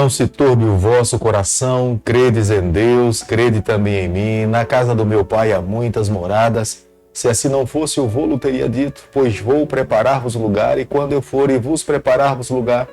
Não se turbe o vosso coração, credes em Deus, crede também em mim. Na casa do meu Pai há muitas moradas. Se assim não fosse, eu vou-lo teria dito, pois vou preparar-vos lugar, e quando eu for e vos preparar-vos lugar,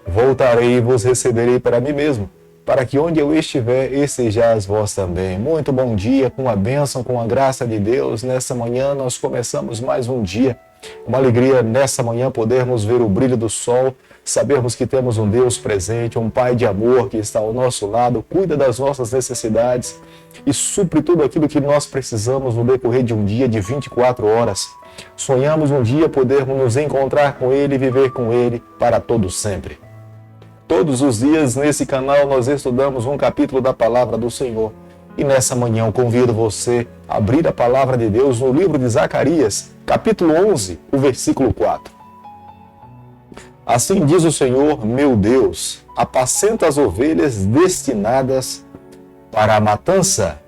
voltarei e vos receberei para mim mesmo, para que onde eu estiver, estejais vós também. Muito bom dia, com a bênção, com a graça de Deus. Nessa manhã nós começamos mais um dia. Uma alegria nessa manhã podermos ver o brilho do sol, sabermos que temos um Deus presente, um Pai de amor que está ao nosso lado, cuida das nossas necessidades e supre tudo aquilo que nós precisamos no decorrer de um dia de 24 horas. Sonhamos um dia podermos nos encontrar com Ele e viver com Ele para todo sempre. Todos os dias nesse canal nós estudamos um capítulo da Palavra do Senhor. E nessa manhã eu convido você a abrir a Palavra de Deus no livro de Zacarias, capítulo 11, o versículo 4. Assim diz o Senhor, meu Deus, apacenta as ovelhas destinadas para a matança.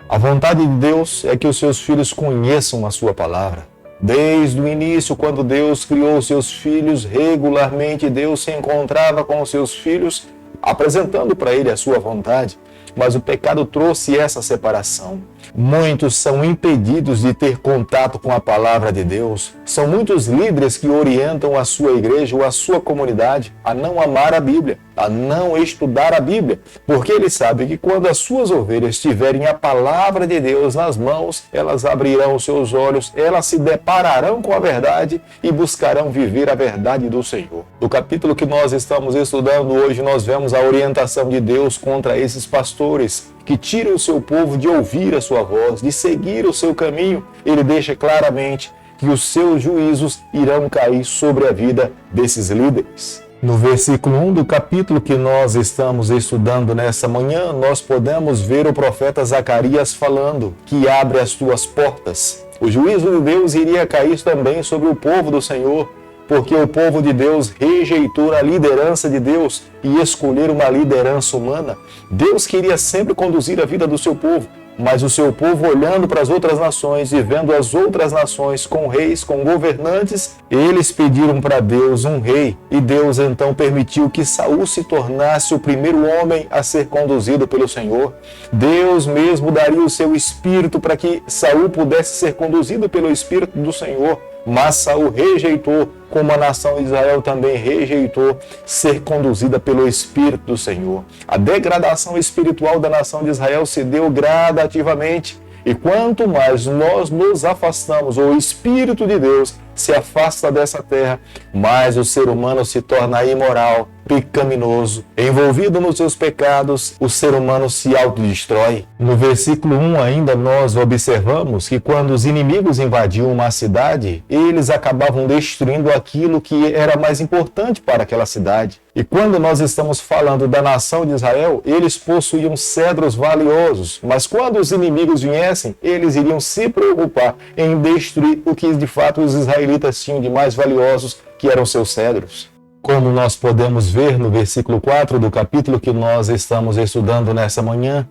A vontade de Deus é que os seus filhos conheçam a sua palavra. Desde o início, quando Deus criou os seus filhos, regularmente Deus se encontrava com os seus filhos, apresentando para ele a sua vontade. Mas o pecado trouxe essa separação. Muitos são impedidos de ter contato com a palavra de Deus. São muitos líderes que orientam a sua igreja ou a sua comunidade a não amar a Bíblia, a não estudar a Bíblia, porque eles sabem que quando as suas ovelhas tiverem a palavra de Deus nas mãos, elas abrirão os seus olhos, elas se depararão com a verdade e buscarão viver a verdade do Senhor. No capítulo que nós estamos estudando hoje, nós vemos a orientação de Deus contra esses pastores que tiram o seu povo de ouvir a sua voz, de seguir o seu caminho. Ele deixa claramente que os seus juízos irão cair sobre a vida desses líderes. No versículo 1 do capítulo que nós estamos estudando nessa manhã, nós podemos ver o profeta Zacarias falando que abre as tuas portas. O juízo de Deus iria cair também sobre o povo do Senhor, porque o povo de Deus rejeitou a liderança de Deus e escolheram uma liderança humana. Deus queria sempre conduzir a vida do seu povo, mas o seu povo, olhando para as outras nações e vendo as outras nações com reis, com governantes, eles pediram para Deus um rei, e Deus então permitiu que Saul se tornasse o primeiro homem a ser conduzido pelo Senhor. Deus mesmo daria o seu espírito para que Saul pudesse ser conduzido pelo Espírito do Senhor. Mas Saul rejeitou, como a nação de Israel também rejeitou ser conduzida pelo Espírito do Senhor. A degradação espiritual da nação de Israel se deu gradativamente. E quanto mais nós nos afastamos, ou o Espírito de Deus se afasta dessa terra, mais o ser humano se torna imoral, pecaminoso, envolvido nos seus pecados, o ser humano se autodestrói. No versículo 1 ainda nós observamos que quando os inimigos invadiam uma cidade, eles acabavam destruindo aquilo que era mais importante para aquela cidade. E quando nós estamos falando da nação de Israel, eles possuíam cedros valiosos, mas quando os inimigos viessem, eles iriam se preocupar em destruir o que de fato os israelitas tinham de mais valiosos, que eram seus cedros. Como nós podemos ver no versículo 4 do capítulo que nós estamos estudando nessa manhã,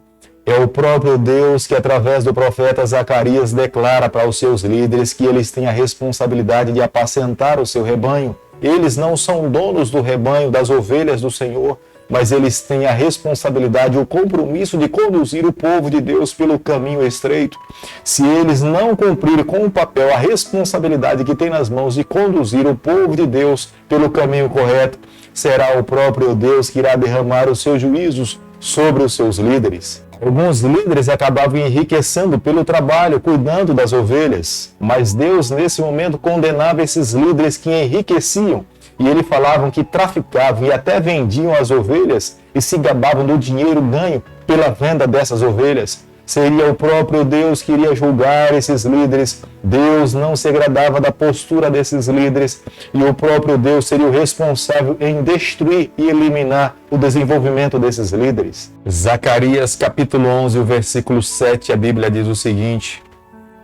é o próprio Deus que, através do profeta Zacarias, declara para os seus líderes que eles têm a responsabilidade de apacentar o seu rebanho. Eles não são donos do rebanho, das ovelhas do Senhor, mas eles têm a responsabilidade, o compromisso de conduzir o povo de Deus pelo caminho estreito. Se eles não cumprirem com o papel, a responsabilidade que tem nas mãos de conduzir o povo de Deus pelo caminho correto, será o próprio Deus que irá derramar os seus juízos sobre os seus líderes. Alguns líderes acabavam enriquecendo pelo trabalho, cuidando das ovelhas, mas Deus nesse momento condenava esses líderes que enriqueciam, e eles falavam que traficavam e até vendiam as ovelhas e se gabavam do dinheiro ganho pela venda dessas ovelhas. Seria o próprio Deus que iria julgar esses líderes. Deus não se agradava da postura desses líderes e o próprio Deus seria o responsável em destruir e eliminar o desenvolvimento desses líderes. Zacarias capítulo 11, o versículo 7, a Bíblia diz o seguinte: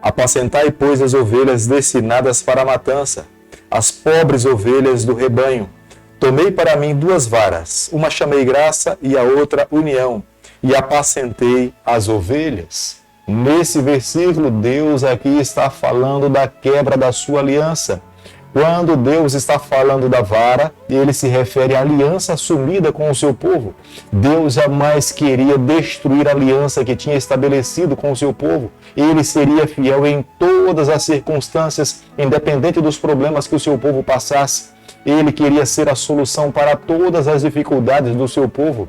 apacentai, pois, as ovelhas destinadas para a matança, as pobres ovelhas do rebanho. Tomei para mim 2 varas, uma chamei graça e a outra união, e apacentei as ovelhas. Nesse versículo, Deus aqui está falando da quebra da sua aliança. Quando Deus está falando da vara, ele se refere à aliança assumida com o seu povo. Deus jamais queria destruir a aliança que tinha estabelecido com o seu povo. Ele seria fiel em todas as circunstâncias, independente dos problemas que o seu povo passasse. Ele queria ser a solução para todas as dificuldades do seu povo.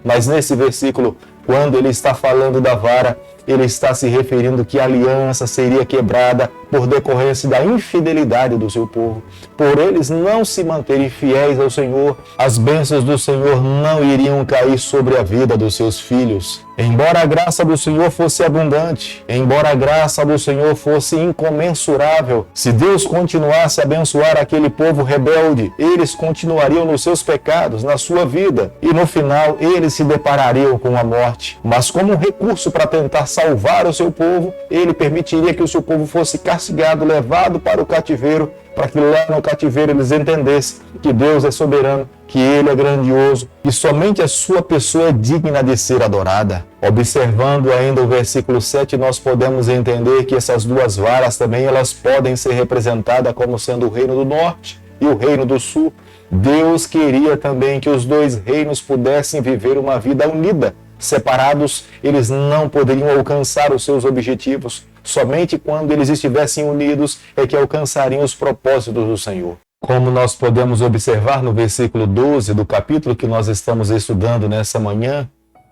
Mas nesse versículo, quando ele está falando da vara, ele está se referindo que a aliança seria quebrada por decorrência da infidelidade do seu povo. Por eles não se manterem fiéis ao Senhor, as bênçãos do Senhor não iriam cair sobre a vida dos seus filhos. Embora a graça do Senhor fosse abundante, embora a graça do Senhor fosse incomensurável, se Deus continuasse a abençoar aquele povo rebelde, eles continuariam nos seus pecados, na sua vida, e no final eles se deparariam com a morte. Mas como um recurso para tentar salvar o seu povo, ele permitiria que o seu povo fosse castigado, levado para o cativeiro, para que lá no cativeiro eles entendessem que Deus é soberano, que Ele é grandioso e somente a sua pessoa é digna de ser adorada. Observando ainda o versículo 7, nós podemos entender que essas duas varas também elas podem ser representadas como sendo o reino do norte e o reino do sul. Deus queria também que os dois reinos pudessem viver uma vida unida. Separados, eles não poderiam alcançar os seus objetivos. Somente quando eles estivessem unidos é que alcançariam os propósitos do Senhor. Como nós podemos observar no versículo 12 do capítulo que nós estamos estudando nessa manhã,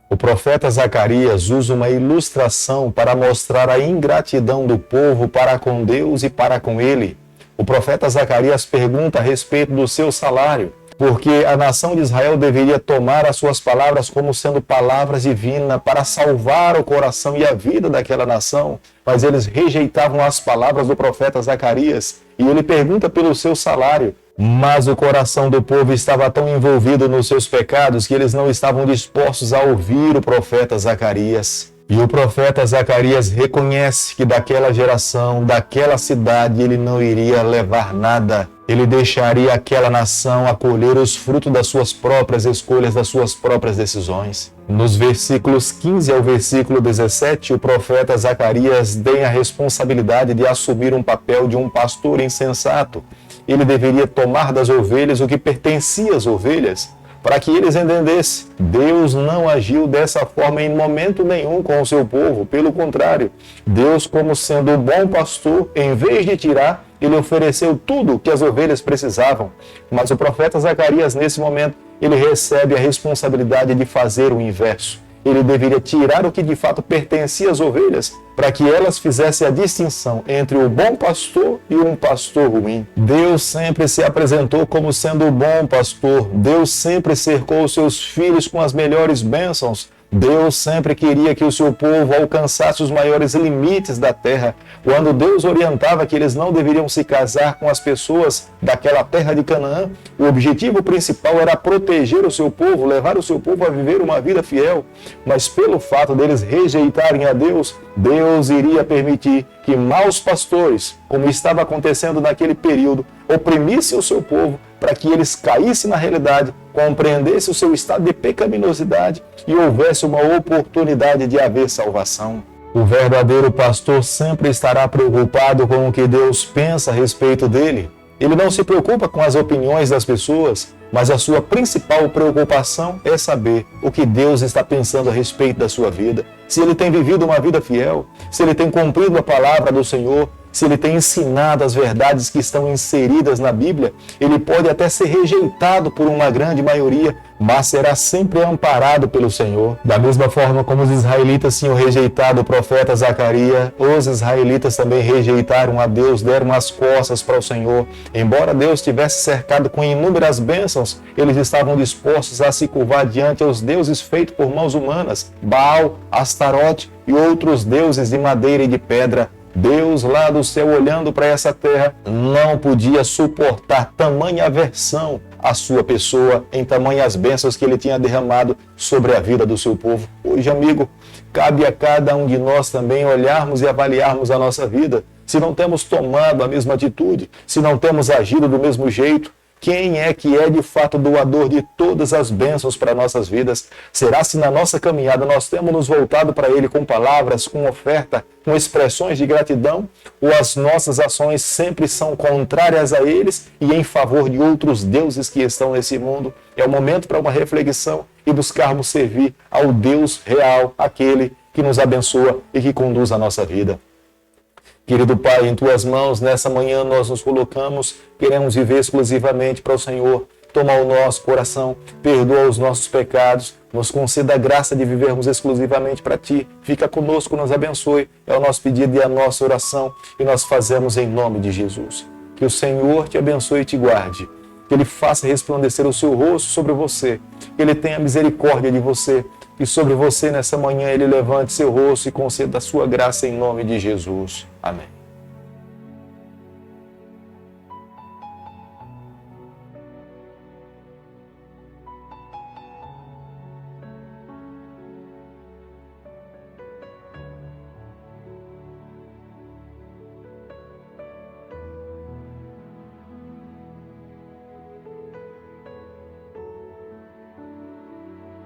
o profeta Zacarias usa uma ilustração para mostrar a ingratidão do povo para com Deus e para com ele. O profeta Zacarias pergunta a respeito do seu salário, porque a nação de Israel deveria tomar as suas palavras como sendo palavras divinas para salvar o coração e a vida daquela nação, mas eles rejeitavam as palavras do profeta Zacarias, e ele pergunta pelo seu salário. Mas o coração do povo estava tão envolvido nos seus pecados que eles não estavam dispostos a ouvir o profeta Zacarias. E o profeta Zacarias reconhece que daquela geração, daquela cidade, ele não iria levar nada. Ele deixaria aquela nação a colher os frutos das suas próprias escolhas, das suas próprias decisões. Nos versículos 15 ao versículo 17, o profeta Zacarias tem a responsabilidade de assumir um papel de um pastor insensato. Ele deveria tomar das ovelhas o que pertencia às ovelhas, para que eles entendessem. Deus não agiu dessa forma em momento nenhum com o seu povo. Pelo contrário, Deus, como sendo um bom pastor, em vez de tirar, ele ofereceu tudo o que as ovelhas precisavam. Mas o profeta Zacarias, nesse momento, ele recebe a responsabilidade de fazer o inverso. Ele deveria tirar o que de fato pertencia às ovelhas, para que elas fizessem a distinção entre o bom pastor e um pastor ruim. Deus sempre se apresentou como sendo o bom pastor. Deus sempre cercou os seus filhos com as melhores bênçãos. Deus sempre queria que o seu povo alcançasse os maiores limites da terra. Quando Deus orientava que eles não deveriam se casar com as pessoas daquela terra de Canaã, o objetivo principal era proteger o seu povo, levar o seu povo a viver uma vida fiel. Mas pelo fato deles rejeitarem a Deus, Deus iria permitir que maus pastores, como estava acontecendo naquele período, oprimissem o seu povo para que eles caíssem na realidade, compreendessem o seu estado de pecaminosidade e houvesse uma oportunidade de haver salvação. O verdadeiro pastor sempre estará preocupado com o que Deus pensa a respeito dele. Ele não se preocupa com as opiniões das pessoas, mas a sua principal preocupação é saber o que Deus está pensando a respeito da sua vida, se ele tem vivido uma vida fiel, se ele tem cumprido a palavra do Senhor, se ele tem ensinado as verdades que estão inseridas na Bíblia. Ele pode até ser rejeitado por uma grande maioria, mas será sempre amparado pelo Senhor. Da mesma forma como os israelitas tinham rejeitado o profeta Zacarias, os israelitas também rejeitaram a Deus, deram as costas para o Senhor. Embora Deus tivesse cercado com inúmeras bênçãos, eles estavam dispostos a se curvar diante aos deuses feitos por mãos humanas, Baal, Astarote e outros deuses de madeira e de pedra. Deus lá do céu, olhando para essa terra, não podia suportar tamanha aversão à sua pessoa, em tamanhas bênçãos que ele tinha derramado sobre a vida do seu povo. Hoje, amigo, cabe a cada um de nós também olharmos e avaliarmos a nossa vida, se não temos tomado a mesma atitude, se não temos agido do mesmo jeito, Quem é que é de fato doador de todas as bênçãos para nossas vidas? Será se na nossa caminhada nós temos nos voltado para Ele com palavras, com oferta, com expressões de gratidão? Ou as nossas ações sempre são contrárias a eles e em favor de outros deuses que estão nesse mundo? É o momento para uma reflexão e buscarmos servir ao Deus real, aquele que nos abençoa e que conduz a nossa vida. Querido Pai, em Tuas mãos, nessa manhã nós nos colocamos, queremos viver exclusivamente para o Senhor. Toma o nosso coração, perdoa os nossos pecados, nos conceda a graça de vivermos exclusivamente para Ti. Fica conosco, nos abençoe. É o nosso pedido e a nossa oração e nós fazemos em nome de Jesus. Que o Senhor te abençoe e te guarde. Que Ele faça resplandecer o seu rosto sobre você. Que Ele tenha misericórdia de você. E sobre você nessa manhã Ele levante seu rosto e conceda a sua graça em nome de Jesus. Amém.